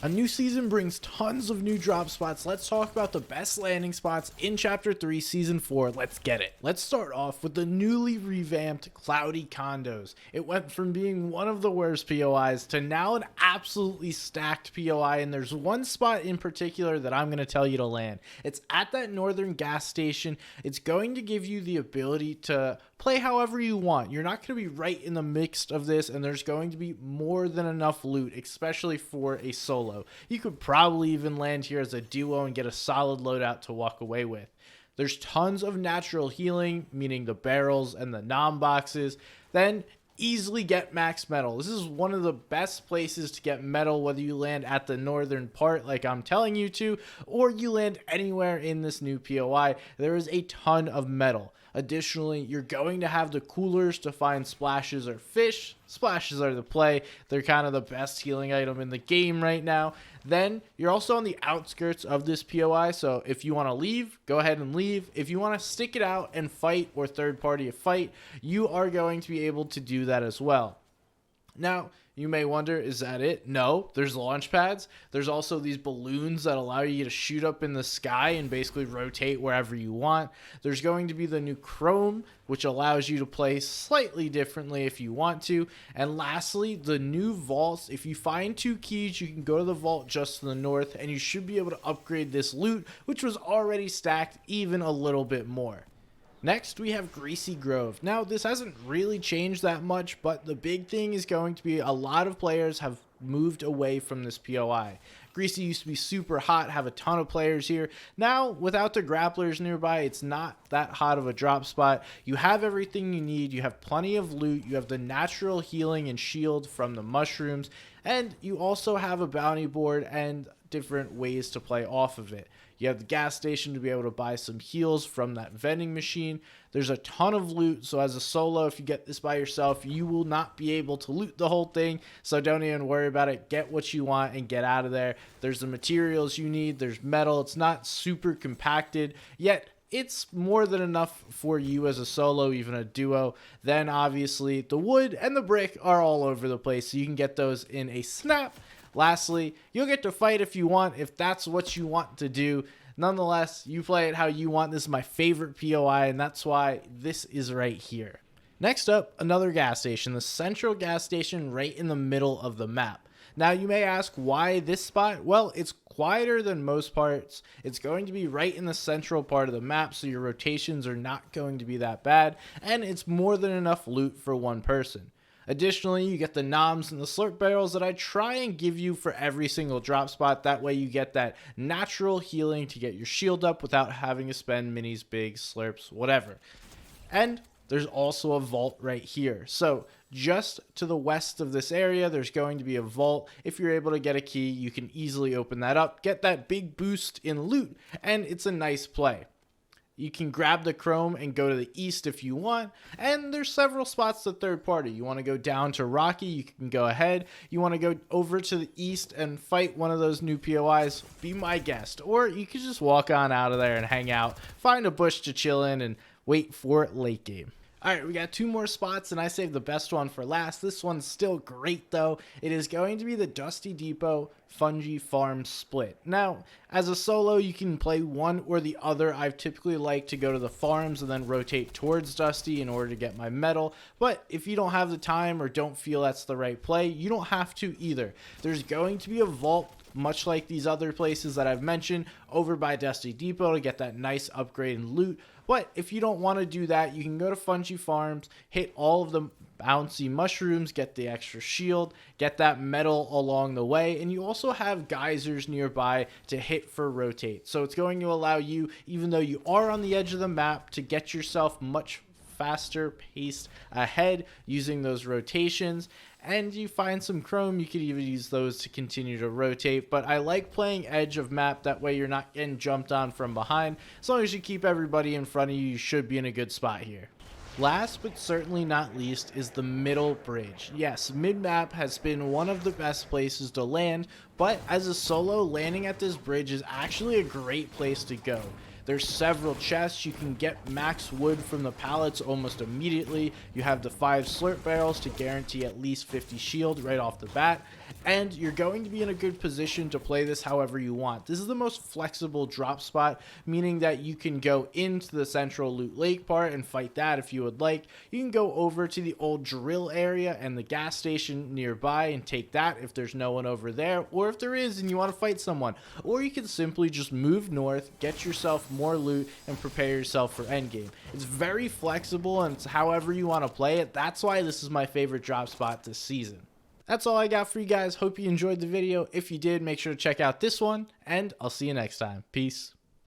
A new season brings tons of new drop spots. Let's talk about the best landing spots in Chapter 3, Season 4. Let's get it. Let's start off with the newly revamped Cloudy Condos. It went from being one of the worst POIs to now an absolutely stacked POI, and there's one spot in particular that I'm going to tell you to land. It's at that northern gas station. It's going to give you the ability to play however you want. You're not going to be right in the mix of this, and there's going to be more than enough loot, especially for a solo. You could probably even land here as a duo and get a solid loadout to walk away with. There's tons of natural healing, meaning the barrels and the nom boxes. Then easily get max metal. This is one of the best places to get metal, whether you land at the northern part like I'm telling you to, or you land anywhere in this new POI. There is a ton of metal. Additionally, you're going to have the coolers to find splashes or fish. Splashes are the play. They're kind of the best healing item in the game right now. Then you're also on the outskirts of this POI, so if you want to leave, go ahead and leave. If you want to stick it out and fight or third party a fight, you are going to be able to do that as well. Now, you may wonder, is that it? No, there's launch pads. There's also these balloons that allow you to shoot up in the sky and basically rotate wherever you want. There's going to be the new chrome, which allows you to play slightly differently if you want to. And lastly, the new vaults. If you find 2 keys, you can go to the vault just to the north, and you should be able to upgrade this loot, which was already stacked, even a little bit more. Next, we have Greasy Grove. Now, this hasn't really changed that much, but the big thing is going to be a lot of players have moved away from this POI. Greasy used to be super hot, have a ton of players here. Now, without the grapplers nearby, it's not that hot of a drop spot. You have everything you need. You have plenty of loot. You have the natural healing and shield from the mushrooms, and you also have a bounty board and different ways to play off of it. You have the gas station to be able to buy some heals from that vending machine. There's a ton of loot, so as a solo, if you get this by yourself, you will not be able to loot the whole thing, so don't even worry about it. Get what you want and get out of there. There's the materials you need. There's metal. It's not super compacted, yet it's more than enough for you as a solo, even a duo. Then obviously the wood and the brick are all over the place, so you can get those in a snap. Lastly, you'll get to fight if you want, if that's what you want to do. Nonetheless, you play it how you want. This is my favorite POI, and that's why this is right here. Next up, another gas station, the central gas station right in the middle of the map. Now, you may ask why this spot? Well, it's quieter than most parts. It's going to be right in the central part of the map, so your rotations are not going to be that bad, and it's more than enough loot for one person. Additionally, you get the noms and the slurp barrels that I try and give you for every single drop spot. That way you get that natural healing to get your shield up without having to spend minis, bigs, slurps, whatever. And there's also a vault right here. So just to the west of this area, there's going to be a vault. If you're able to get a key, you can easily open that up, get that big boost in loot, and it's a nice play. You can grab the chrome and go to the east if you want, and there's several spots to third party. You want to go down to Rocky, you can go ahead. You want to go over to the east and fight one of those new POIs, be my guest. Or you could just walk on out of there and hang out, find a bush to chill in, and wait for late game. Alright, we got 2 more spots, and I saved the best one for last. This one's still great, though. It is going to be the Dusty Depot Fungi Farm split. Now, as a solo, you can play one or the other. I've typically liked to go to the farms and then rotate towards Dusty in order to get my metal. But if you don't have the time or don't feel that's the right play, you don't have to either. There's going to be a vault, much like these other places that I've mentioned, over by Dusty Depot to get that nice upgrade and loot. But if you don't want to do that, you can go to Fungi Farms, hit all of the bouncy mushrooms, get the extra shield, get that metal along the way, and you also have geysers nearby to hit for rotate. So it's going to allow you, even though you are on the edge of the map, to get yourself much faster paced ahead using those rotations. And you find some chrome, you could even use those to continue to rotate. But I like playing edge of map, that way you're not getting jumped on from behind. As long as you keep everybody in front of you, you should be in a good spot here. Last but certainly not least is the middle bridge. Yes, mid-map has been one of the best places to land, but as a solo, landing at this bridge is actually a great place to go. There's several chests. You can get max wood from the pallets almost immediately. You have the 5 slurp barrels to guarantee at least 50 shield right off the bat, and you're going to be in a good position to play this however you want. This is the most flexible drop spot, meaning that you can go into the central loot lake part and fight that if you would like. You can go over to the old drill area and the gas station nearby and take that if there's no one over there, or if there is and you want to fight someone. Or you can simply just move north, get yourself more loot, and prepare yourself for endgame. It's very flexible and it's however you want to play it. That's why this is my favorite drop spot this season. That's all I got for you guys. Hope you enjoyed the video. If you did, make sure to check out this one, and I'll see you next time. Peace.